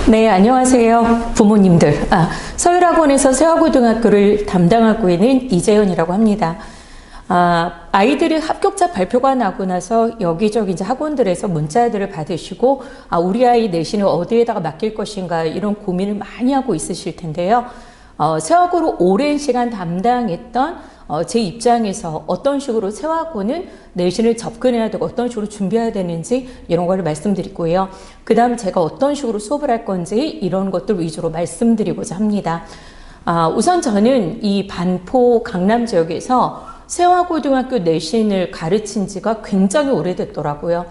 네, 안녕하세요. 부모님들. 서울학원에서 세화고등학교를 담당하고 있는 이재현이라고 합니다. 아이들이 합격자 발표가 나고 나서 여기저기 이제 학원들에서 문자들을 받으시고, 우리 아이 내신을 어디에다가 맡길 것인가 이런 고민을 많이 하고 있으실 텐데요. 세화고로 오랜 시간 담당했던 제 입장에서 어떤 식으로 세화고는 내신을 접근해야 되고 어떤 식으로 준비해야 되는지 이런 거를 말씀드리고요. 그 다음 제가 어떤 식으로 수업을 할 건지 이런 것들 위주로 말씀드리고자 합니다. 우선 저는 이 반포 강남 지역에서 세화고등학교 내신을 가르친 지가 굉장히 오래됐더라고요.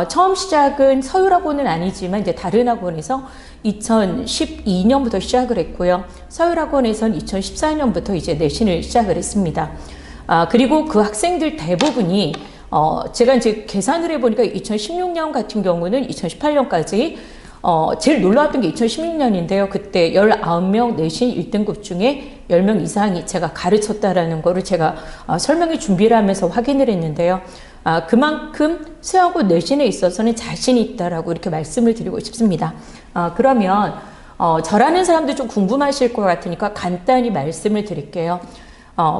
처음 시작은 서울학원은 아니지만 이제 다른 학원에서 2012년부터 시작을 했고요. 서울학원에서는 2014년부터 이제 내신을 시작을 했습니다. 그리고 그 학생들 대부분이 제가 이제 계산을 해보니까 2016년 같은 경우는 2018년까지 제일 놀라웠던 게 2016년인데요. 그때 19명 내신 1등급 중에 10명 이상이 제가 가르쳤다라는 거를 제가 설명회 준비를 하면서 확인을 했는데요. 그만큼 세화고 내신에 있어서는 자신이 있다라고 이렇게 말씀을 드리고 싶습니다. 그러면 저라는 사람도 좀 궁금하실 것 같으니까 간단히 말씀을 드릴게요.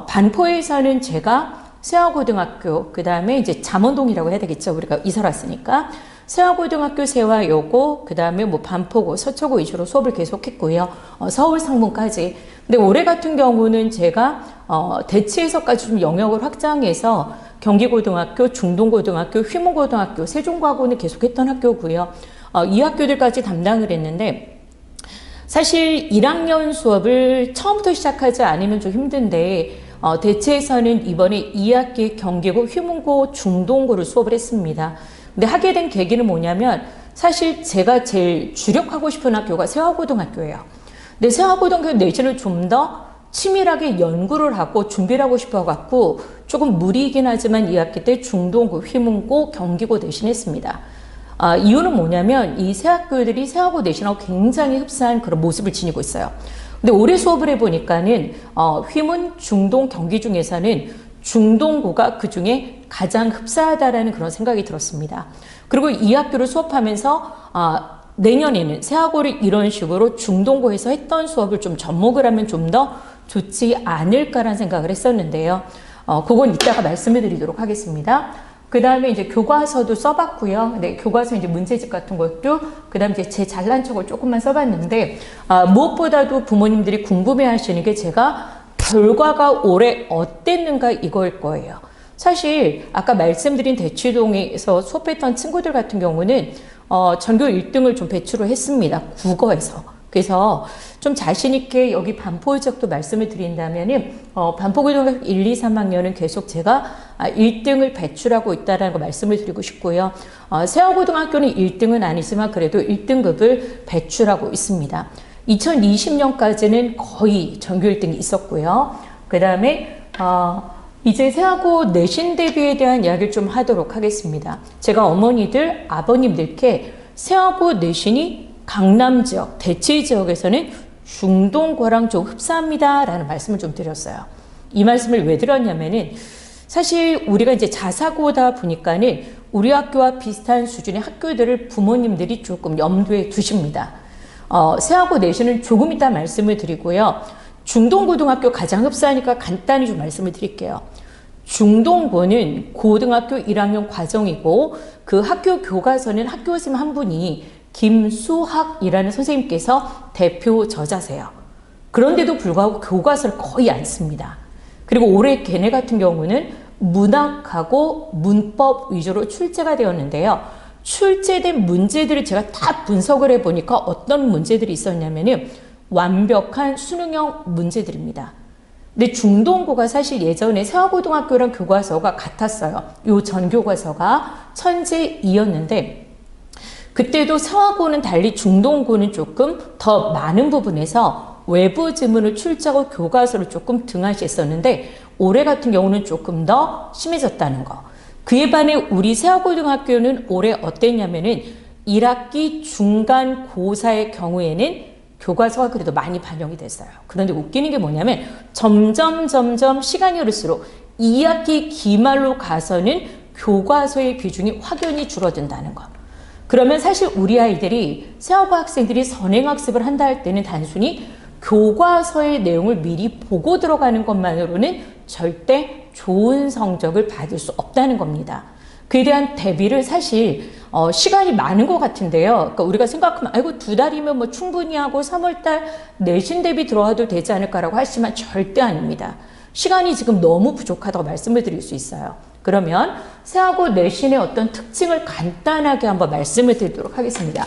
반포에서는 제가 세화고등학교, 그 다음에 이제 잠원동이라고 해야 되겠죠. 우리가 이사 왔으니까. 세화고등학교 세화여고, 그 다음에 뭐 반포고, 서초고 위주로 수업을 계속했고요. 서울 상문까지. 근데 올해 같은 경우는 제가 대치에서까지 좀 영역을 확장해서 경기고등학교, 중동고등학교, 휘문고등학교, 세종고학원을 계속했던 학교고요. 이 학교들까지 담당을 했는데 사실 1학년 수업을 처음부터 시작하지 않으면 좀 힘든데 대체에서는 이번에 2학기 경기고, 휘문고, 중동고를 수업을 했습니다. 근데 하게 된 계기는 뭐냐면 사실 제가 제일 주력하고 싶은 학교가 세화고등학교예요. 근데 세화고등학교 내신을 좀 더 치밀하게 연구를 하고 준비를 하고 싶어 갖고 조금 무리이긴 하지만 2학기 때 중동고, 휘문고, 경기고 내신했습니다. 이유는 뭐냐면 이 세 학교들이 세화고 내신하고 굉장히 흡사한 그런 모습을 지니고 있어요. 근데 올해 수업을 해보니까는 휘문, 중동, 경기 중에서는 중동고가 그 중에 가장 흡사하다라는 그런 생각이 들었습니다. 그리고 이 학교를 수업하면서 내년에는 세화고를 이런 식으로 중동고에서 했던 수업을 좀 접목을 하면 좀 더 좋지 않을까라는 생각을 했었는데요. 그건 이따가 말씀을 드리도록 하겠습니다. 그 다음에 이제 교과서도 써봤고요. 근데 교과서 이제 문제집 같은 것도 그 다음에 이제 제 잘난 척을 조금만 써봤는데 무엇보다도 부모님들이 궁금해 하시는 게 제가 결과가 올해 어땠는가 이거일 거예요. 사실 아까 말씀드린 대치동에서 수업했던 친구들 같은 경우는 전교 1등을 좀 배출을 했습니다. 국어에서. 그래서 좀 자신있게 여기 반포 지역도 말씀을 드린다면은 반포고등학교 1, 2, 3학년은 계속 제가 1등을 배출하고 있다는 거 말씀을 드리고 싶고요. 세화고등학교는 1등은 아니지만 그래도 1등급을 배출하고 있습니다. 2020년까지는 거의 전교 1등이 있었고요. 그 다음에 이제 세화고 내신 대비에 대한 이야기를 좀 하도록 하겠습니다. 제가 어머니들, 아버님들께 세화고 내신이 강남 지역, 대치 지역에서는 중동고랑 좀 흡사합니다 라는 말씀을 좀 드렸어요. 이 말씀을 왜 드렸냐면은 사실 우리가 이제 자사고다 보니까는 우리 학교와 비슷한 수준의 학교들을 부모님들이 조금 염두에 두십니다. 세화고 내신은 조금 이따 말씀을 드리고요. 중동고등학교 가장 흡사하니까 간단히 좀 말씀을 드릴게요. 중동고는 고등학교 1학년 과정이고 그 학교 교과서는 학교 선생님 한 분이 김수학이라는 선생님께서 대표 저자세요. 그런데도 불구하고 교과서를 거의 안 씁니다. 그리고 올해 걔네 같은 경우는 문학하고 문법 위주로 출제가 되었는데요. 출제된 문제들을 제가 다 분석을 해보니까 어떤 문제들이 있었냐면은 완벽한 수능형 문제들입니다. 근데 중동고가 사실 예전에 세화고등학교랑 교과서가 같았어요. 요 전 교과서가 천재 2였는데 그때도 세화고는 달리 중동고는 조금 더 많은 부분에서 외부 지문을 출제하고 교과서를 조금 등한시했었는데 올해 같은 경우는 조금 더 심해졌다는 거. 그에 반해 우리 세화고등학교는 올해 어땠냐면은 1학기 중간 고사의 경우에는 교과서가 그래도 많이 반영이 됐어요. 그런데 웃기는 게 뭐냐면 점점 시간이 흐를수록 2학기 기말로 가서는 교과서의 비중이 확연히 줄어든다는 것. 그러면 사실 우리 아이들이 세화고 학생들이 선행학습을 한다 할 때는 단순히 교과서의 내용을 미리 보고 들어가는 것만으로는 절대 좋은 성적을 받을 수 없다는 겁니다. 그에 대한 대비를 사실 시간이 많은 것 같은데요. 그러니까 우리가 생각하면 아이고 2달이면 뭐 충분히 하고 3월달 내신 대비 들어와도 되지 않을까라고 하시지만 절대 아닙니다. 시간이 지금 너무 부족하다고 말씀을 드릴 수 있어요. 그러면 세하고 내신의 어떤 특징을 간단하게 한번 말씀을 드리도록 하겠습니다.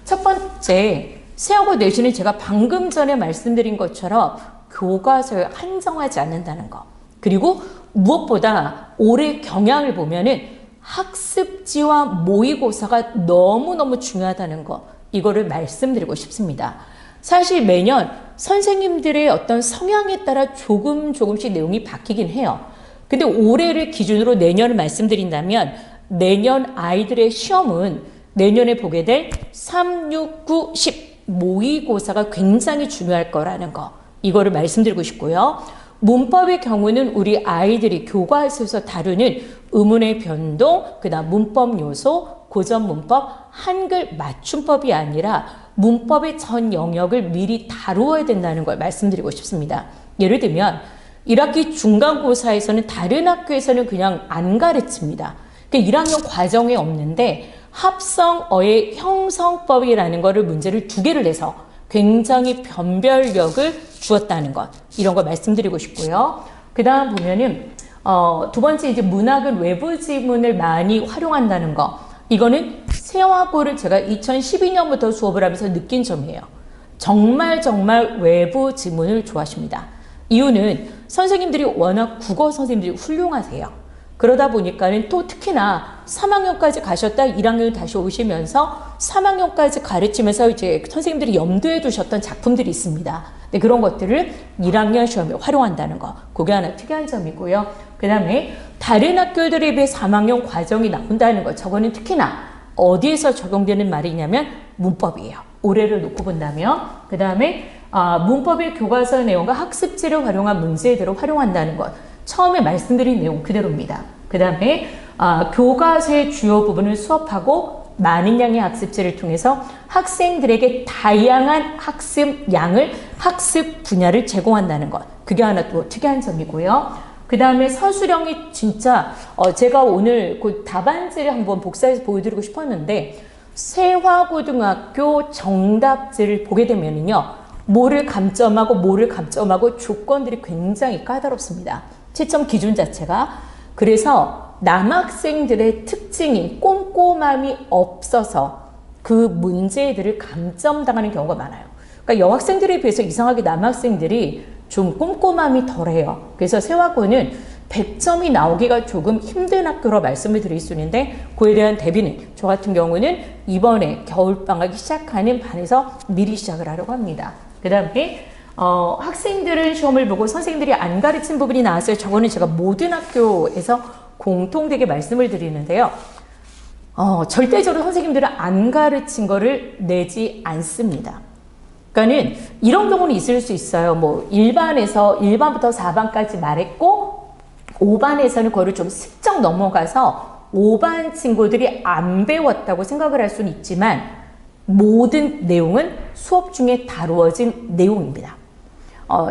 첫 번째, 세하고 내신은 제가 방금 전에 말씀드린 것처럼 교과서에 한정하지 않는다는 거. 그리고 무엇보다 올해 경향을 보면은 학습지와 모의고사가 너무너무 중요하다는 거. 이거를 말씀드리고 싶습니다. 사실 매년 선생님들의 어떤 성향에 따라 조금씩 내용이 바뀌긴 해요. 근데 올해를 기준으로 내년을 말씀드린다면 내년 아이들의 시험은 내년에 보게 될 3, 6, 9, 10 모의고사가 굉장히 중요할 거라는 거. 이거를 말씀드리고 싶고요. 문법의 경우는 우리 아이들이 교과서에서 다루는 의문의 변동, 그다음 문법 요소, 고전 문법, 한글 맞춤법이 아니라 문법의 전 영역을 미리 다루어야 된다는 걸 말씀드리고 싶습니다. 예를 들면 1학기 중간고사에서는 다른 학교에서는 그냥 안 가르칩니다. 그러니까 1학년 과정에 없는데 합성어의 형성법이라는 거를 문제를 2개를 내서 굉장히 변별력을 주었다는 것. 이런 걸 말씀드리고 싶고요. 그 다음 보면은 두 번째 이제 문학은 외부 지문을 많이 활용한다는 거. 이거는 세화고를 제가 2012년부터 수업을 하면서 느낀 점이에요. 정말 외부 지문을 좋아하십니다. 이유는 선생님들이 워낙 국어 선생님들이 훌륭하세요. 그러다 보니까는 또 특히나 3학년까지 가셨다 1학년 다시 오시면서 3학년까지 가르치면서 이제 선생님들이 염두에 두셨던 작품들이 있습니다. 네, 그런 것들을 1학년 시험에 활용한다는 거. 그게 하나 특이한 점이고요. 그 다음에 다른 학교들에 비해 3학년 과정이 나온다는 거. 저거는 특히나 어디에서 적용되는 말이냐면 문법이에요. 올해를 놓고 본다면. 그 다음에 문법의 교과서 내용과 학습지를 활용한 문제들을 활용한다는 것. 처음에 말씀드린 내용 그대로입니다. 그 다음에 교과서의 주요 부분을 수업하고 많은 양의 학습지를 통해서 학생들에게 다양한 학습 양을, 학습 분야를 제공한다는 것. 그게 하나 또 특이한 점이고요. 그 다음에 서술형이 진짜 제가 오늘 그 답안지를 한번 복사해서 보여드리고 싶었는데 세화고등학교 정답지를 보게 되면요. 뭐를 감점하고 조건들이 굉장히 까다롭습니다. 채점 기준 자체가. 그래서 남학생들의 특징인 꼼꼼함이 없어서 그 문제들을 감점당하는 경우가 많아요. 그러니까 여학생들에 비해서 이상하게 남학생들이 좀 꼼꼼함이 덜해요. 그래서 세화고는 100점이 나오기가 조금 힘든 학교로 말씀을 드릴 수 있는데 그에 대한 대비는 저 같은 경우는 이번에 겨울방학이 시작하는 반에서 미리 시작을 하려고 합니다. 그 다음에 학생들은 시험을 보고 선생님들이 안 가르친 부분이 나왔어요. 저거는 제가 모든 학교에서 공통되게 말씀을 드리는데요. 절대적으로 선생님들은 안 가르친 거를 내지 않습니다. 그러니까는 이런 경우는 있을 수 있어요. 뭐 1반부터 4반까지 말했고 5반에서는 그거를 좀 슬쩍 넘어가서 5반 친구들이 안 배웠다고 생각을 할 수는 있지만 모든 내용은 수업 중에 다루어진 내용입니다.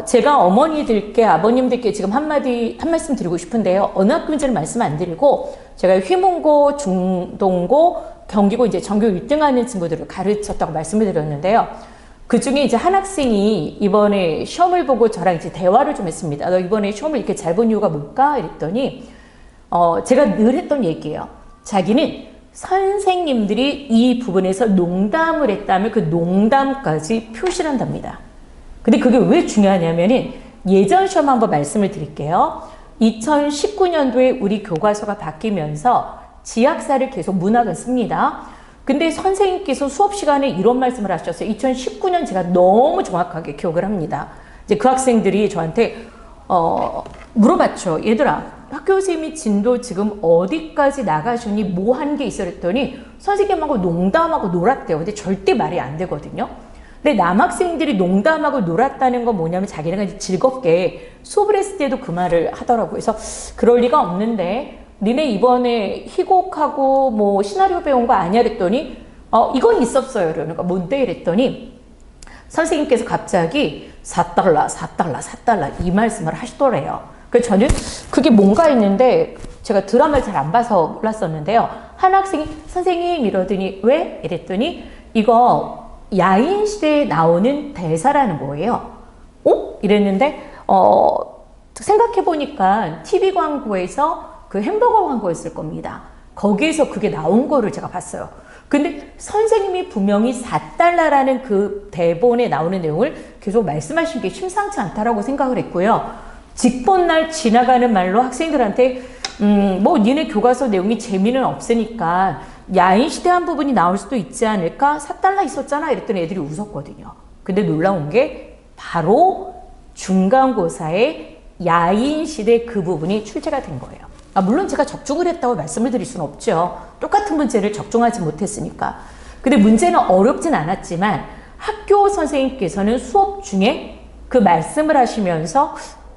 제가 어머니들께, 아버님들께 지금 한 말씀 드리고 싶은데요. 어느 학교인지는 말씀 안 드리고, 제가 휘문고, 중동고, 경기고 이제 전교 1등 하는 친구들을 가르쳤다고 말씀을 드렸는데요. 그 중에 이제 한 학생이 이번에 시험을 보고 저랑 이제 대화를 좀 했습니다. 너 이번에 시험을 이렇게 잘 본 이유가 뭘까? 이랬더니, 제가 늘 했던 얘기예요. 자기는 선생님들이 이 부분에서 농담을 했다면 그 농담까지 표시를 한답니다. 근데 그게 왜 중요하냐면은 예전 시험 한번 말씀을 드릴게요. 2019년도에 우리 교과서가 바뀌면서 지학사를 계속 문학을 씁니다. 근데 선생님께서 수업 시간에 이런 말씀을 하셨어요. 2019년 제가 너무 정확하게 기억을 합니다. 이제 그 학생들이 저한테 물어봤죠. 얘들아, 학교 선생님이 진도 지금 어디까지 나가셨니? 뭐 한 게 있어? 그랬더니 선생님하고 농담하고 놀았대요. 근데 절대 말이 안 되거든요. 근데 남학생들이 농담하고 놀았다는 건 뭐냐면 자기네가 즐겁게 수업을 했을 때도 그 말을 하더라고요. 그래서 그럴 리가 없는데 니네 이번에 희곡하고 뭐 시나리오 배운 거 아니야? 그랬더니 이건 있었어요. 그러니까 뭔데 이랬더니 선생님께서 갑자기 4달러, 4달러, 4달러 이 말씀을 하시더래요. 그래서 저는 그게 뭔가 했는데 제가 드라마를 잘 안 봐서 몰랐었는데요. 한 학생이 선생님 이러더니 왜? 이랬더니 이거 야인시대에 나오는 대사라는 거예요. 이랬는데 생각해보니까 TV 광고에서 그 햄버거 광고였을 겁니다. 거기에서 그게 나온 거를 제가 봤어요. 근데 선생님이 분명히 4달러라는 그 대본에 나오는 내용을 계속 말씀하신 게 심상치 않다라고 생각을 했고요. 직본날 지나가는 말로 학생들한테 뭐 니네 교과서 내용이 재미는 없으니까 야인시대 한 부분이 나올 수도 있지 않을까? 4달러 있었잖아 이랬더니 애들이 웃었거든요. 근데 놀라운 게 바로 중간고사에 야인시대 그 부분이 출제가 된 거예요. 물론 제가 적중을 했다고 말씀을 드릴 수는 없죠. 똑같은 문제를 적중하지 못했으니까. 근데 문제는 어렵진 않았지만 학교 선생님께서는 수업 중에 그 말씀을 하시면서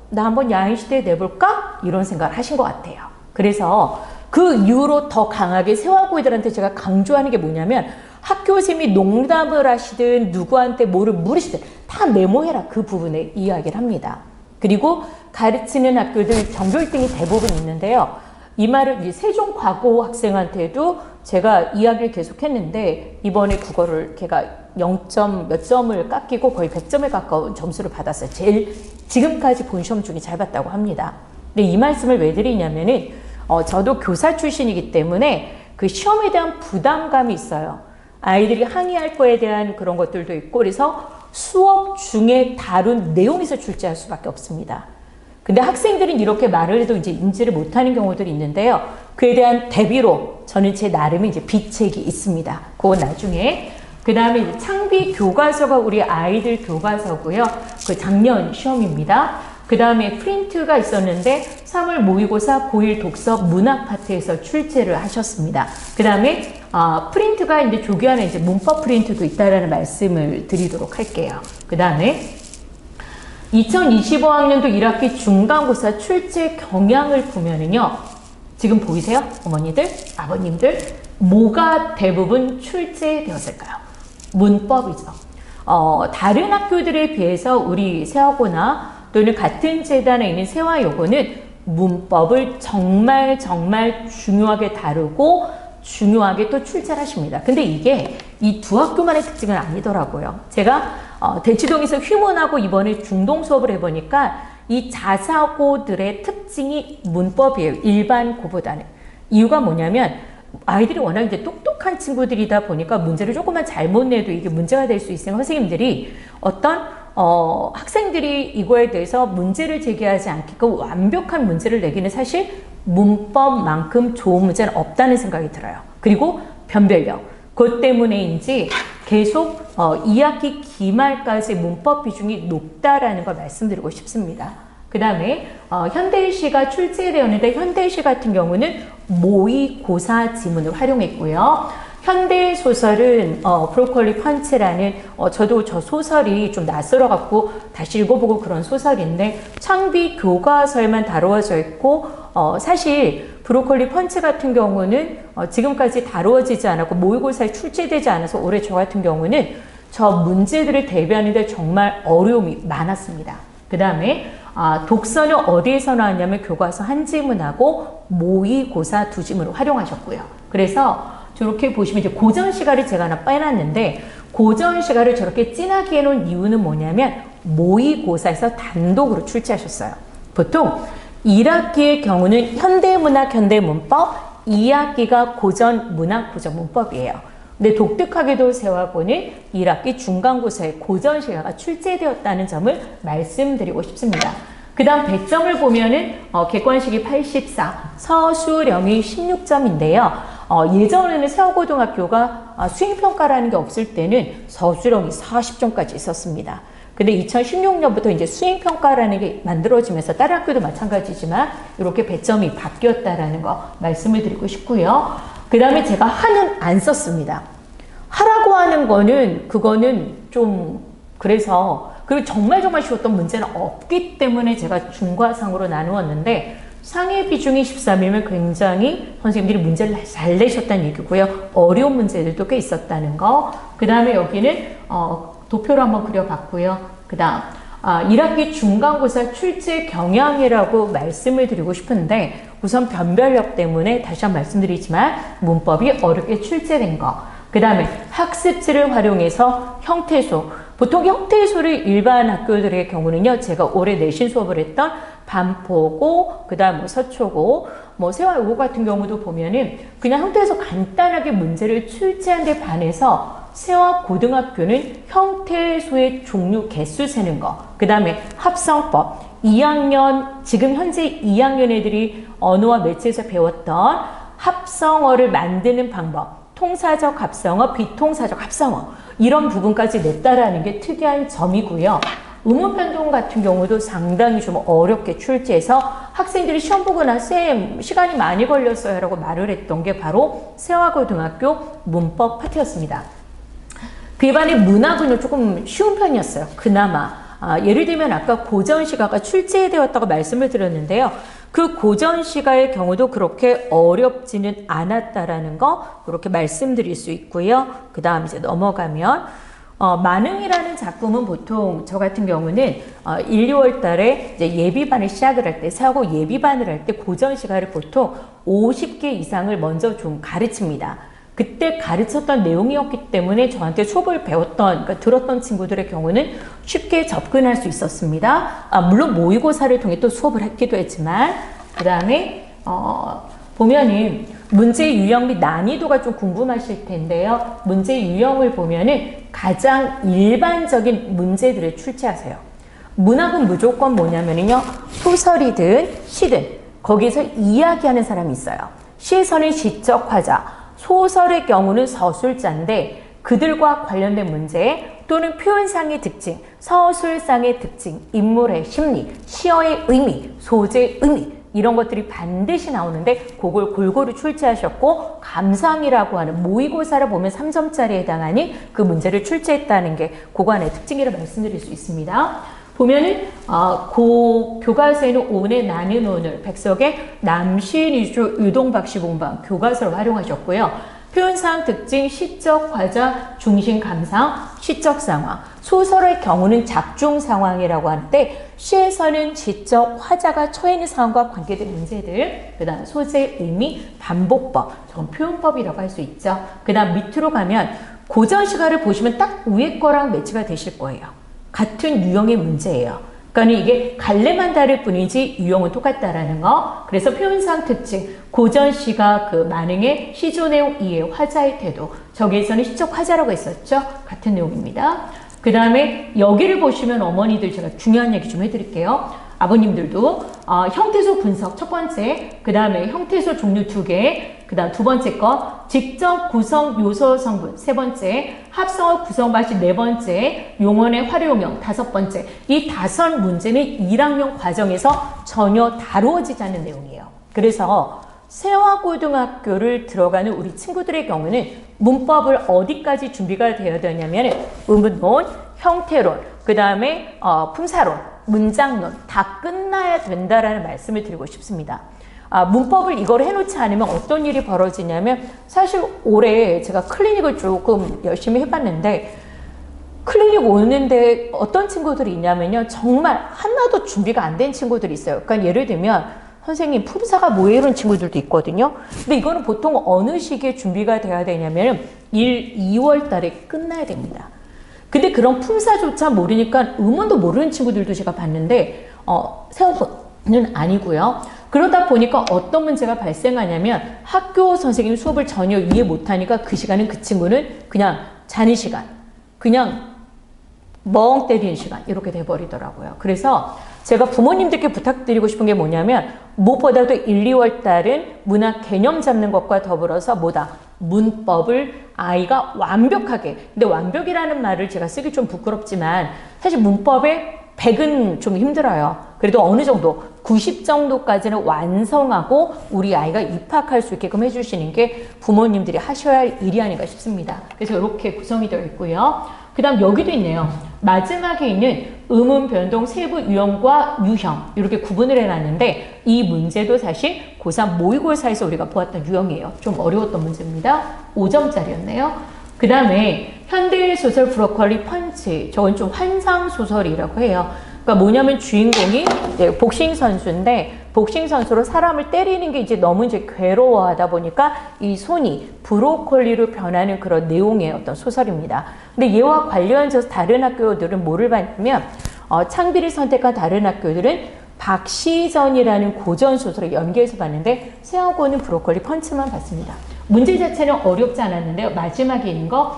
나 한번 야인시대에 내볼까? 이런 생각을 하신 것 같아요. 그래서 그 이후로 더 강하게 세화고이들한테 제가 강조하는 게 뭐냐면 학교생이 농담을 하시든 누구한테 뭐를 물으시든 다 메모해라. 그 부분에 이야기를 합니다. 그리고 가르치는 학교들 전교 1등이 대부분 있는데요. 이 말을 세종과고 학생한테도 제가 이야기를 계속했는데 이번에 국어를 걔가 0점 몇 점을 깎이고 거의 100점에 가까운 점수를 받았어요. 제일 지금까지 본 시험 중에 잘 봤다고 합니다. 근데 이 말씀을 왜 드리냐면은 저도 교사 출신이기 때문에 그 시험에 대한 부담감이 있어요. 아이들이 항의할 거에 대한 그런 것들도 있고 그래서 수업 중에 다룬 내용에서 출제할 수밖에 없습니다. 근데 학생들은 이렇게 말을 해도 이제 인지를 못하는 경우들이 있는데요. 그에 대한 대비로 저는 제 나름의 이제 비책이 있습니다. 그건 나중에. 그 다음에 이제 창비 교과서가 우리 아이들 교과서고요. 그 작년 시험입니다. 그 다음에 프린트가 있었는데 3월 모의고사 고1 독서 문학 파트에서 출제를 하셨습니다. 그 다음에 프린트가 이제 조교하는 이제 문법 프린트도 있다라는 말씀을 드리도록 할게요. 그 다음에 2025학년도 1학기 중간고사 출제 경향을 보면은요. 지금 보이세요? 어머니들, 아버님들 뭐가 대부분 출제되었을까요? 문법이죠. 다른 학교들에 비해서 우리 세화고나 또는 같은 재단에 있는 세화여고는 문법을 정말 중요하게 다루고 중요하게 또 출제를 하십니다. 근데 이게 이 두 학교만의 특징은 아니더라고요. 제가 대치동에서 휴문하고 이번에 중동 수업을 해보니까 이 자사고들의 특징이 문법이에요. 일반고보다는. 이유가 뭐냐면 아이들이 워낙 이제 똑똑한 친구들이다 보니까 문제를 조금만 잘못 내도 이게 문제가 될 수 있으면 선생님들이 어떤 학생들이 이거에 대해서 문제를 제기하지 않게끔 완벽한 문제를 내기는 사실 문법만큼 좋은 문제는 없다는 생각이 들어요. 그리고 변별력. 그것 때문에인지 계속 2학기 기말까지 문법 비중이 높다라는 걸 말씀드리고 싶습니다. 그 다음에 현대시가 출제되었는데 현대시 같은 경우는 모의고사 지문을 활용했고요. 현대소설은 브로콜리 펀치라는 저도 저 소설이 좀 낯설어갖고 다시 읽어보고 그런 소설인데 창비 교과서에만 다루어져 있고 사실 브로콜리 펀치 같은 경우는 지금까지 다루어지지 않았고 모의고사에 출제되지 않아서 올해 저 같은 경우는 저 문제들을 대비하는데 정말 어려움이 많았습니다. 그 다음에 독서는 어디에서 나왔냐면 교과서 한 지문하고 모의고사 두 지문을 활용하셨고요. 그래서 저렇게 보시면 이제 고전시가를 제가 하나 빼놨는데 고전시가를 저렇게 진하게 해놓은 이유는 뭐냐면 모의고사에서 단독으로 출제하셨어요. 보통 1학기의 경우는 현대문학, 현대문법, 2학기가 고전문학, 고전문법이에요. 근데 독특하게도 세화고는 1학기 중간고사에 고전시가가 출제되었다는 점을 말씀드리고 싶습니다. 그 다음 배점을 보면은 객관식이 84, 서술형이 16점인데요. 예전에는 세화고등학교가 수행평가라는 게 없을 때는 서술형이 40점까지 있었습니다. 근데 2016년부터 이제 수행평가라는 게 만들어지면서 다른 학교도 마찬가지지만 이렇게 배점이 바뀌었다라는 거 말씀을 드리고 싶고요. 그 다음에 제가 하는 안 썼습니다. 하라고 하는 거는 그거는 좀 그래서 그리고 정말 쉬웠던 문제는 없기 때문에 제가 중과상으로 나누었는데 상해 비중이 13이면 굉장히 선생님들이 문제를 잘 내셨다는 얘기고요. 어려운 문제들도 꽤 있었다는 거. 그 다음에 여기는 도표로 한번 그려봤고요. 그 다음 1학기 중간고사 출제 경향이라고 말씀을 드리고 싶은데 우선 변별력 때문에 다시 한번 말씀드리지만 문법이 어렵게 출제된 거. 그 다음에 학습지를 활용해서 형태소. 보통 형태소를 일반 학교들의 경우는요. 제가 올해 내신 수업을 했던 반포고, 그 다음 서초고, 세화여고 같은 경우도 보면은 그냥 형태소 간단하게 문제를 출제한 데 반해서 세화고등학교는 형태소의 종류 개수 세는 거, 그 다음에 합성법, 2학년, 지금 현재 2학년 애들이 언어와 매체에서 배웠던 합성어를 만드는 방법, 통사적 합성어, 비통사적 합성어, 이런 부분까지 냈다라는 게 특이한 점이고요. 의문 변동 같은 경우도 상당히 좀 어렵게 출제해서 학생들이 시험 보고 나 쌤 시간이 많이 걸렸어요 라고 말을 했던 게 바로 세화고등학교 문법 파트였습니다. 그에 반해 문학은 조금 쉬운 편이었어요. 그나마 예를 들면 아까 고전시가가 출제되었다고 말씀을 드렸는데요. 그 고전시가의 경우도 그렇게 어렵지는 않았다라는 거 이렇게 말씀드릴 수 있고요. 그 다음 이제 넘어가면 만흥이라는 작품은 보통 저 같은 경우는 1, 2월 달에 이제 예비반을 시작을 할 때, 세화고 예비반을 할 때 고전시가를 보통 50개 이상을 먼저 좀 가르칩니다. 그때 가르쳤던 내용이었기 때문에 저한테 수업을 배웠던, 그러니까 들었던 친구들의 경우는 쉽게 접근할 수 있었습니다. 물론 모의고사를 통해 또 수업을 했기도 했지만, 그 다음에 보면은 문제 유형 및 난이도가 좀 궁금하실 텐데요. 문제 유형을 보면은 가장 일반적인 문제들을 출제하세요. 문학은 무조건 뭐냐면요. 소설이든 시든 거기서 이야기하는 사람이 있어요. 시에서는 시적 화자, 소설의 경우는 서술자인데 그들과 관련된 문제 또는 표현상의 특징, 서술상의 특징, 인물의 심리, 시어의 의미, 소재의 의미 이런 것들이 반드시 나오는데 그걸 골고루 출제하셨고 감상이라고 하는 모의고사를 보면 3점짜리에 해당하는 그 문제를 출제했다는 게 그간의 특징이라고 말씀드릴 수 있습니다. 보면은 교과서에는 오늘 나는 오늘 백석의 남시인 위주 유동박씨 공방 교과서를 활용하셨고요. 표현상 특징, 시적 화자, 중심 감상, 시적 상황. 소설의 경우는 작중 상황이라고 하는데 시에서는 시적 화자가 처해 있는 상황과 관계된 문제들, 그 다음 소재, 의미, 반복법, 저건 표현법이라고 할 수 있죠. 그 다음 밑으로 가면 고전시가를 보시면 딱 위에 거랑 매치가 되실 거예요. 같은 유형의 문제예요. 그러니까 이게 갈래만 다를 뿐이지 유형은 똑같다라는 거. 그래서 표현상 특징, 고전시가 그 만흥의 시조 내용 이해, 화자의 태도. 저기에서는 시적 화자라고 했었죠. 같은 내용입니다. 그 다음에 여기를 보시면 어머니들 제가 중요한 얘기 좀 해드릴게요. 아버님들도 형태소 분석 첫 번째, 그 다음에 형태소 종류 2개, 그 다음 두 번째 거 직접 구성 요소 성분 세 번째, 합성어 구성 방식 네 번째, 용언의 활용형 다섯 번째. 이 5 문제는 1학년 과정에서 전혀 다루어지지 않는 내용이에요. 그래서 세화고등학교를 들어가는 우리 친구들의 경우는 문법을 어디까지 준비가 되어야 되냐면 의문론, 형태론, 그 다음에 품사론, 문장론 다 끝나야 된다라는 말씀을 드리고 싶습니다. 문법을 이걸 해놓지 않으면 어떤 일이 벌어지냐면 사실 올해 제가 클리닉을 조금 열심히 해봤는데 클리닉 오는데 어떤 친구들이 있냐면요. 정말 하나도 준비가 안 된 친구들이 있어요. 그러니까 예를 들면 선생님 품사가 뭐예요? 이런 친구들도 있거든요. 근데 이거는 보통 어느 시기에 준비가 돼야 되냐면 1, 2월 달에 끝나야 됩니다. 근데 그런 품사조차 모르니까 음원도 모르는 친구들도 제가 봤는데 세워서는 아니고요. 그러다 보니까 어떤 문제가 발생하냐면 학교 선생님 수업을 전혀 이해 못하니까 그 시간은 그 친구는 그냥 자는 시간, 그냥 멍 때리는 시간 이렇게 돼버리더라고요. 그래서 제가 부모님들께 부탁드리고 싶은 게 뭐냐면 무엇보다도 1, 2월 달은 문학 개념 잡는 것과 더불어서 뭐다? 문법을 아이가 완벽하게, 근데 완벽이라는 말을 제가 쓰기 좀 부끄럽지만 사실 문법의 100은 좀 힘들어요. 그래도 어느 정도 90 정도까지는 완성하고 우리 아이가 입학할 수 있게끔 해주시는 게 부모님들이 하셔야 할 일이 아닌가 싶습니다. 그래서 이렇게 구성이 되어 있고요. 그 다음 여기도 있네요. 마지막에 있는 음운 변동 세부 유형과 유형 이렇게 구분을 해놨는데 이 문제도 사실 고3 모의고사에서 우리가 보았던 유형이에요. 좀 어려웠던 문제입니다. 5점짜리였네요. 그 다음에 현대소설 브로콜리 펀치, 저건 좀 환상소설이라고 해요. 그러니까 뭐냐면 주인공이 이제 복싱 선수인데 복싱 선수로 사람을 때리는 게 이제 너무 이제 괴로워하다 보니까 이 손이 브로콜리로 변하는 그런 내용의 어떤 소설입니다. 근데 얘와 관련해서 다른 학교들은 뭐를 봤냐면 창비를 선택한 다른 학교들은 박시전이라는 고전 소설을 연계해서 봤는데 세하고는 브로콜리 펀치만 봤습니다. 문제 자체는 어렵지 않았는데요. 마지막에 있는 거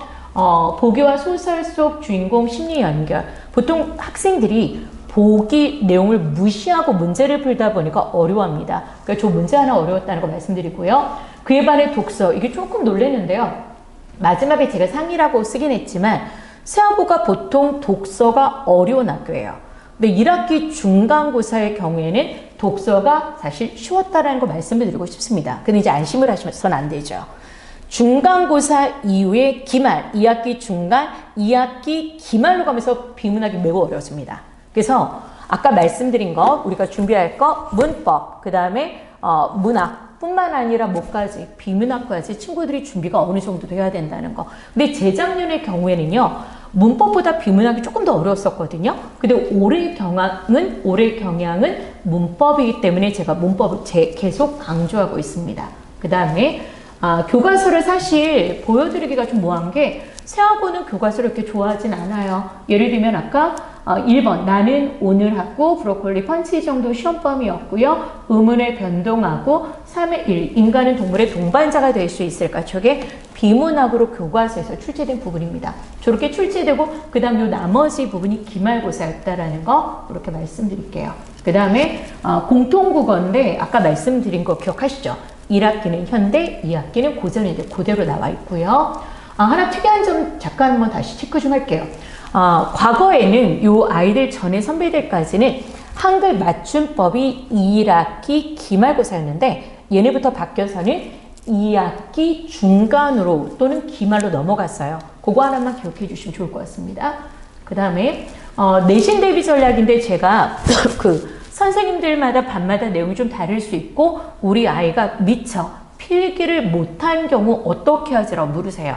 보기와 소설 속 주인공 심리 연결. 보통 학생들이 보기 내용을 무시하고 문제를 풀다 보니까 어려워합니다. 그러니까 저 문제 하나 어려웠다는 거 말씀드리고요. 그에 반해 독서, 이게 조금 놀랐는데요. 마지막에 제가 상이라고 쓰긴 했지만 세하고가 보통 독서가 어려운 학교예요. 근데 1학기 중간고사의 경우에는 독서가 사실 쉬웠다라는 거 말씀을 드리고 싶습니다. 근데 이제 안심을 하시면서는 안 되죠. 중간고사 이후에 기말, 2학기 중간, 2학기 기말로 가면서 비문학이 매우 어려웠습니다. 그래서 아까 말씀드린 거, 우리가 준비할 거, 문법, 그 다음에 문학 뿐만 아니라 뭐까지, 비문학까지 친구들이 준비가 어느 정도 돼야 된다는 거. 근데 재작년의 경우에는요, 문법보다 비문학이 조금 더 어려웠었거든요. 근데 올해 경향은 문법이기 때문에 제가 문법을 계속 강조하고 있습니다. 그 다음에 교과서를 사실 보여드리기가 좀 뭐한 게 세하고는 교과서를 이렇게 좋아하진 않아요. 예를 들면 아까 1번 나는 오늘 하고 브로콜리 펀치 정도 시험 범위였고요. 의문을 변동하고 3의 1 인간은 동물의 동반자가 될 수 있을까? 저게 비문학으로 교과서에서 출제된 부분입니다. 저렇게 출제되고 그 다음 요 나머지 부분이 기말고사였다라는 거 이렇게 말씀드릴게요. 그 다음에 공통국어인데 아까 말씀드린 거 기억하시죠? 1학기는 현대, 2학기는 고전인데 그대로 나와 있고요. 하나 특이한 점 잠깐 한번 다시 체크 좀 할게요. 과거에는 요 아이들 전에 선배들까지는 한글 맞춤법이 1학기 기말고사였는데 얘네부터 바뀌어서는 2학기 중간으로 또는 기말로 넘어갔어요. 그거 하나만 기억해 주시면 좋을 것 같습니다. 그 다음에 내신 대비 전략인데 제가 선생님들마다 반마다 내용이 좀 다를 수 있고 우리 아이가 미처 필기를 못한 경우 어떻게 하지라고 물으세요.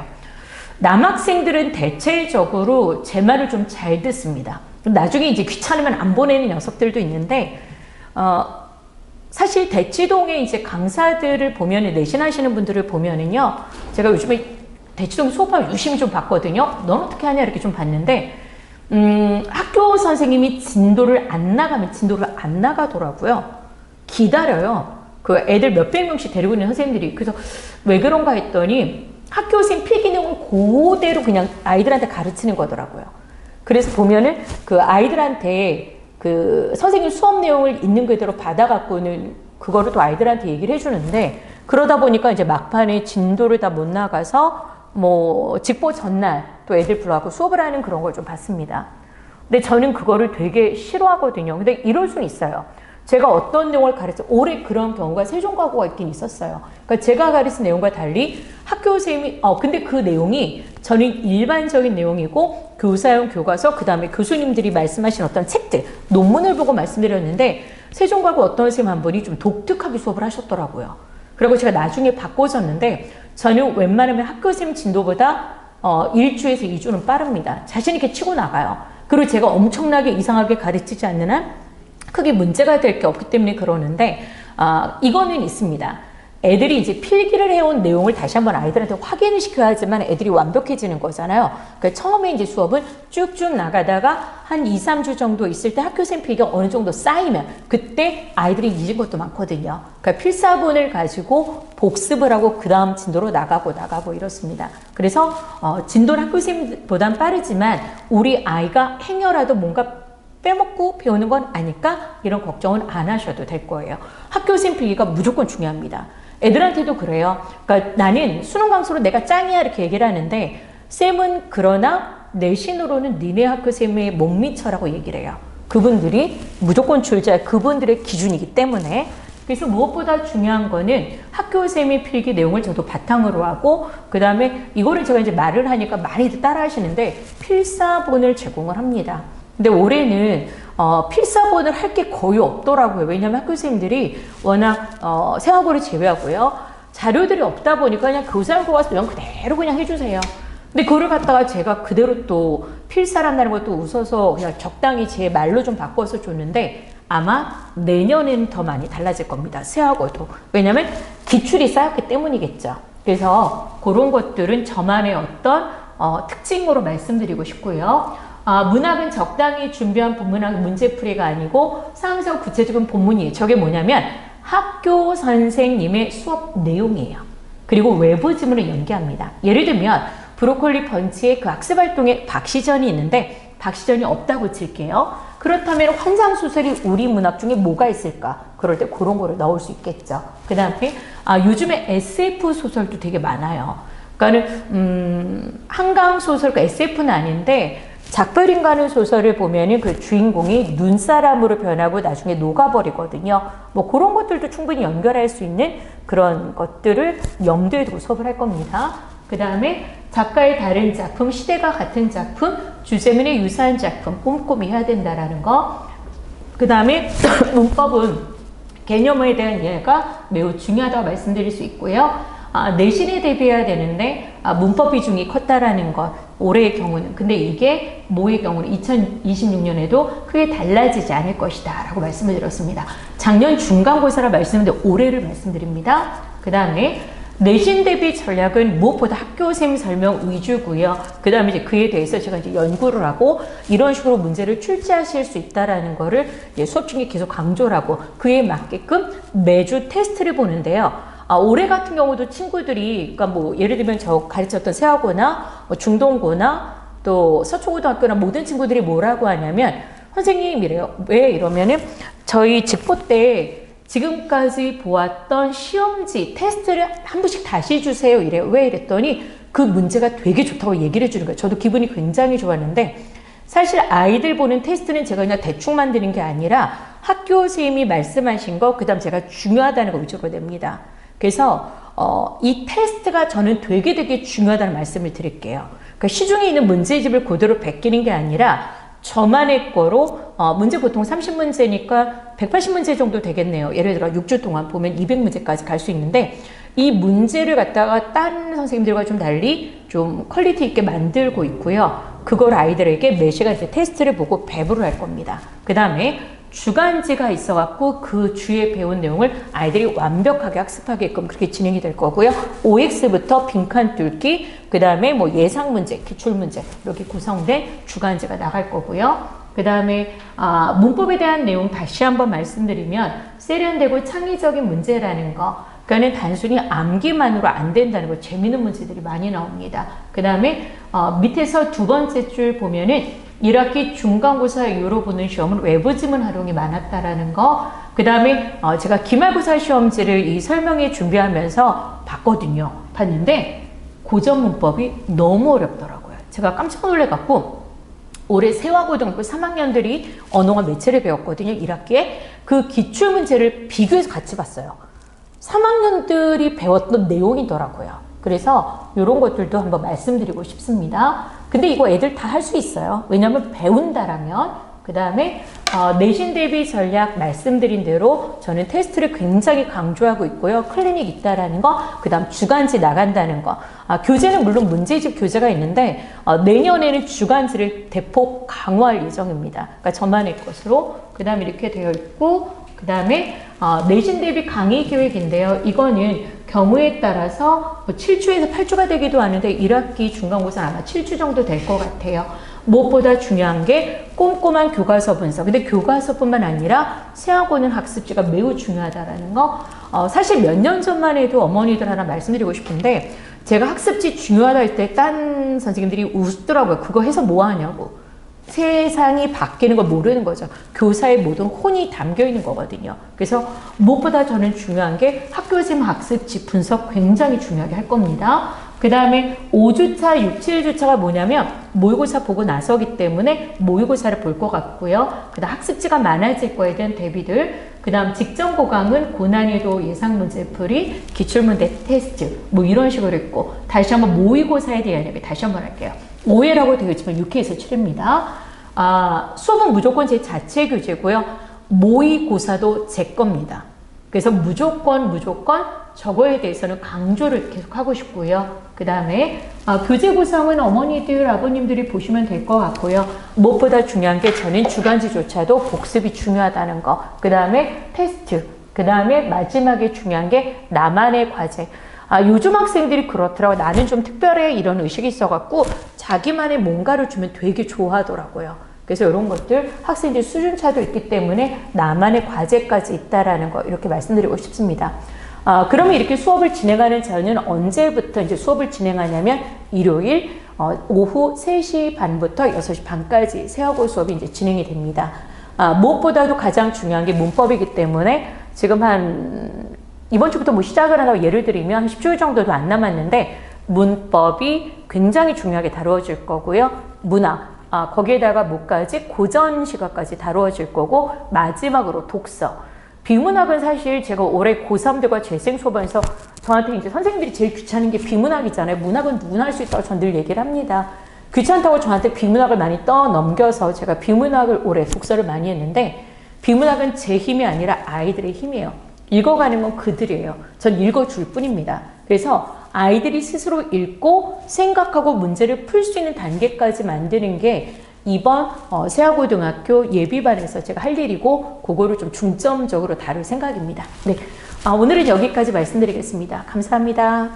남학생들은 대체적으로 제 말을 좀 잘 듣습니다. 나중에 이제 귀찮으면 안 보내는 녀석들도 있는데 사실 대치동에 이제 강사들을 보면 내신하시는 분들을 보면은요, 제가 요즘에 대치동 수업하면 유심히 좀 봤거든요. 넌 어떻게 하냐 이렇게 좀 봤는데 학교 선생님이 진도를 안 나가더라고요. 기다려요. 그 애들 몇백 명씩 데리고 있는 선생님들이. 그래서 왜 그런가 했더니 학교생 필기 내용을 그대로 그냥 아이들한테 가르치는 거더라고요. 그래서 보면은 그 아이들한테 그 선생님 수업 내용을 있는 그대로 받아갖고는 그거를 또 아이들한테 얘기를 해주는데 그러다 보니까 이제 막판에 진도를 다 못 나가서 뭐 직보 전날 또 애들 불러갖고 수업을 하는 그런 걸 좀 봤습니다. 근데 저는 그거를 되게 싫어하거든요. 근데 이럴 수는 있어요. 제가 어떤 내용을 가르쳐 올해 그런 경우가 세종과고가 있긴 있었어요. 그러니까 제가 가르친 내용과 달리 학교 선생님이 근데 그 내용이 저는 일반적인 내용이고 교사용 교과서 그다음에 교수님들이 말씀하신 어떤 책들 논문을 보고 말씀드렸는데 세종과고 어떤 선생님 한 분이 좀 독특하게 수업을 하셨더라고요. 그리고 제가 나중에 바꿔줬는데 저는 웬만하면 학교 선생님 진도보다 1주에서 2주는 빠릅니다. 자신 있게 치고 나가요. 그리고 제가 엄청나게 이상하게 가르치지 않는 한 크게 문제가 될 게 없기 때문에 그러는데 이거는 있습니다. 애들이 이제 필기를 해온 내용을 다시 한번 아이들한테 확인을 시켜야지만 애들이 완벽해지는 거잖아요. 그러니까 처음에 이제 수업은 쭉쭉 나가다가 한 2, 3주 정도 있을 때 학교생 필기가 어느 정도 쌓이면 그때 아이들이 잊은 것도 많거든요. 그러니까 필사본을 가지고 복습을 하고 그 다음 진도로 나가고 이렇습니다. 그래서 진도는 학교생보단 빠르지만 우리 아이가 행여라도 뭔가 빼먹고 배우는 건 아니까 이런 걱정은 안 하셔도 될 거예요. 학교생 필기가 무조건 중요합니다. 애들한테도 그래요. 그러니까 나는 수능 강수로 내가 짱이야 이렇게 얘기를 하는데 쌤은 그러나 내신으로는 니네 학교 쌤의 못 미쳐라고 얘기를 해요. 그분들이 무조건 출제할 그분들의 기준이기 때문에 그래서 무엇보다 중요한 거는 학교쌤이 필기 내용을 저도 바탕으로 하고, 그 다음에 이거를 제가 이제 말을 하니까 많이들 따라 하시는데, 필사본을 제공을 합니다. 근데 올해는 필사본을 할 게 거의 없더라고요. 왜냐면 학교생들이 워낙 생활고를 제외하고요, 자료들이 없다 보니까 그냥 교사하고 가서 그냥 그대로 그냥 해주세요. 근데 그거를 갖다가 제가 그대로 또 필사란다는 것도 웃어서 그냥 적당히 제 말로 좀 바꿔서 줬는데, 아마 내년에는 더 많이 달라질 겁니다. 새하고도. 왜냐면 기출이 쌓였기 때문이겠죠. 그래서 그런 것들은 저만의 어떤 특징으로 말씀드리고 싶고요. 문학은 적당히 준비한 본문학 문제풀이가 아니고 상세하고 구체적인 본문이에요. 저게 뭐냐면 학교 선생님의 수업 내용이에요. 그리고 외부 지문을 연계합니다. 예를 들면 브로콜리 펀치의 그 학습활동에 박시전이 있는데 박시전이 없다고 칠게요. 그렇다면 환상소설이 우리 문학 중에 뭐가 있을까? 그럴 때 그런 거를 넣을 수 있겠죠. 그 다음에 요즘에 SF 소설도 되게 많아요. 그러니까는 한강소설과 SF는 아닌데, 작별인가는 소설을 보면은 그 주인공이 눈사람으로 변하고 나중에 녹아버리거든요. 뭐 그런 것들도 충분히 연결할 수 있는 그런 것들을 염두에 두고 수업을 할 겁니다. 그 다음에 작가의 다른 작품, 시대가 같은 작품, 주제문의 유사한 작품 꼼꼼히 해야 된다라는 거. 그 다음에 문법은 개념에 대한 이해가 매우 중요하다고 말씀드릴 수 있고요. 내신에 대비해야 되는데 문법 비중이 컸다라는 것, 올해의 경우는. 근데 이게 모의 경우는 2026년에도 크게 달라지지 않을 것이다 라고 말씀을 드렸습니다. 작년 중간고사라 말씀드렸는데 올해를 말씀드립니다. 그 다음에 내신 대비 전략은 무엇보다 학교쌤 설명 위주고요. 그 다음에 이제 그에 대해서 제가 이제 연구를 하고 이런 식으로 문제를 출제하실 수 있다라는 거를 수업 중에 계속 강조를 하고 그에 맞게끔 매주 테스트를 보는데요. 올해 같은 경우도 친구들이, 그러니까 뭐 예를 들면 저 가르쳤던 세하고나 중동고나 또 서초고등학교나 모든 친구들이 뭐라고 하냐면, 선생님 이래요. 왜 이러면은 저희 직보 때 지금까지 보았던 시험지 테스트를 한 번씩 다시 주세요 이래요. 왜 이랬더니 그 문제가 되게 좋다고 얘기를 해주는 거예요. 저도 기분이 굉장히 좋았는데, 사실 아이들 보는 테스트는 제가 그냥 대충 만드는 게 아니라 학교 선생님이 말씀하신 거, 그 다음 제가 중요하다는 거 위주로 냅니다. 그래서 이 테스트가 저는 되게 중요하다는 말씀을 드릴게요. 그러니까 시중에 있는 문제집을 그대로 베끼는 게 아니라 저만의 거로 문제 보통 30문제니까 180문제 정도 되겠네요. 예를 들어 6주 동안 보면 200문제까지 갈 수 있는데, 이 문제를 갖다가 다른 선생님들과 좀 달리 좀 퀄리티 있게 만들고 있고요. 그걸 아이들에게 매 시간 이제 테스트를 보고 배부를 할 겁니다. 그 다음에 주간지가 있어갖고 그 주에 배운 내용을 아이들이 완벽하게 학습하게끔 그렇게 진행이 될 거고요. OX부터 빈칸 뚫기, 그 다음에 뭐 예상 문제, 기출 문제 이렇게 구성된 주간지가 나갈 거고요. 그 다음에 문법에 대한 내용 다시 한번 말씀드리면, 세련되고 창의적인 문제라는 거, 그러니까 단순히 암기만으로 안 된다는 거, 재미있는 문제들이 많이 나옵니다. 그 다음에 밑에서 두 번째 줄 보면은 1학기 중간고사 이후로 보는 시험은 외부 지문 활용이 많았다라는 거. 그 다음에 제가 기말고사 시험지를 이 설명에 준비하면서 봤는데 고전 문법이 너무 어렵더라고요. 제가 깜짝 놀래갖고 올해 세화고등학교 3학년들이 언어와 매체를 배웠거든요. 1학기에. 그 기출문제를 비교해서 같이 봤어요. 3학년들이 배웠던 내용이더라고요. 그래서 이런 것들도 한번 말씀드리고 싶습니다. 근데 이거 애들 다 할 수 있어요. 왜냐하면 배운다라면. 그 다음에 내신 대비 전략 말씀드린 대로 저는 테스트를 굉장히 강조하고 있고요. 클리닉 있다라는 거, 그 다음 주간지 나간다는 거. 교재는 물론 문제집 교재가 있는데 내년에는 주간지를 대폭 강화할 예정입니다. 그러니까 저만의 것으로. 그 다음에 이렇게 되어 있고, 그 다음에 내신 대비 강의 계획인데요. 이거는 경우에 따라서 7주에서 8주가 되기도 하는데 1학기 중간고사는 아마 7주 정도 될 것 같아요. 무엇보다 중요한 게 꼼꼼한 교과서 분석. 근데 교과서뿐만 아니라 세하고는 학습지가 매우 중요하다라는 거. 사실 몇 년 전만 해도 어머니들 하나 말씀드리고 싶은데, 제가 학습지 중요하다 할 때 딴 선생님들이 웃더라고요. 그거 해서 뭐 하냐고. 세상이 바뀌는 걸 모르는 거죠. 교사의 모든 혼이 담겨 있는 거거든요. 그래서 무엇보다 저는 중요한 게 학교생 학습지 분석 굉장히 중요하게 할 겁니다. 그 다음에 5주차, 6, 7주차가 뭐냐면 모의고사 보고 나서기 때문에 모의고사를 볼 것 같고요. 그 다음 학습지가 많아질 거에 대한 대비들, 그 다음 직전 고강은 고난이도 예상 문제풀이, 기출문제 테스트 뭐 이런 식으로 있고, 다시 한번 모의고사에 대한 얘기 다시 한번 할게요. 5회라고 되어 있지만 6회에서 7회입니다. 수업은 무조건 제 자체 교재고요. 모의고사도 제 겁니다. 그래서 무조건 저거에 대해서는 강조를 계속 하고 싶고요. 그 다음에 교재 구성은 어머니들, 아버님들이 보시면 될 것 같고요. 무엇보다 중요한 게 저는 주간지조차도 복습이 중요하다는 거. 그 다음에 테스트. 그 다음에 마지막에 중요한 게 나만의 과제. 요즘 학생들이 그렇더라고요. 나는 좀 특별해 이런 의식이 있어갖고 자기만의 뭔가를 주면 되게 좋아하더라고요. 그래서 이런 것들 학생들 수준차도 있기 때문에 나만의 과제까지 있다라는 거 이렇게 말씀드리고 싶습니다. 그러면 이렇게 수업을 진행하는 저는 언제부터 이제 수업을 진행하냐면 일요일 오후 3시 반부터 6시 반까지 세하고 수업이 이제 진행이 됩니다. 무엇보다도 가장 중요한 게 문법이기 때문에 지금 이번 주부터 뭐 시작을 한다고 예를 들면 한 10주 정도도 안 남았는데 문법이 굉장히 중요하게 다루어질 거고요. 문학, 거기에다가 뭐까지 고전 시각까지 다루어질 거고, 마지막으로 독서. 비문학은 사실 제가 올해 고3들과 재생 수업에서 저한테 이제 선생님들이 제일 귀찮은 게 비문학이잖아요. 문학은 누구나 할 수 있다고 전 늘 얘기를 합니다. 귀찮다고 저한테 비문학을 많이 떠넘겨서 제가 비문학을 올해 독서를 많이 했는데, 비문학은 제 힘이 아니라 아이들의 힘이에요. 읽어가는 건 그들이에요. 전 읽어줄 뿐입니다. 그래서 아이들이 스스로 읽고 생각하고 문제를 풀 수 있는 단계까지 만드는 게 이번 세아고등학교 예비반에서 제가 할 일이고, 그거를 좀 중점적으로 다룰 생각입니다. 네, 오늘은 여기까지 말씀드리겠습니다. 감사합니다.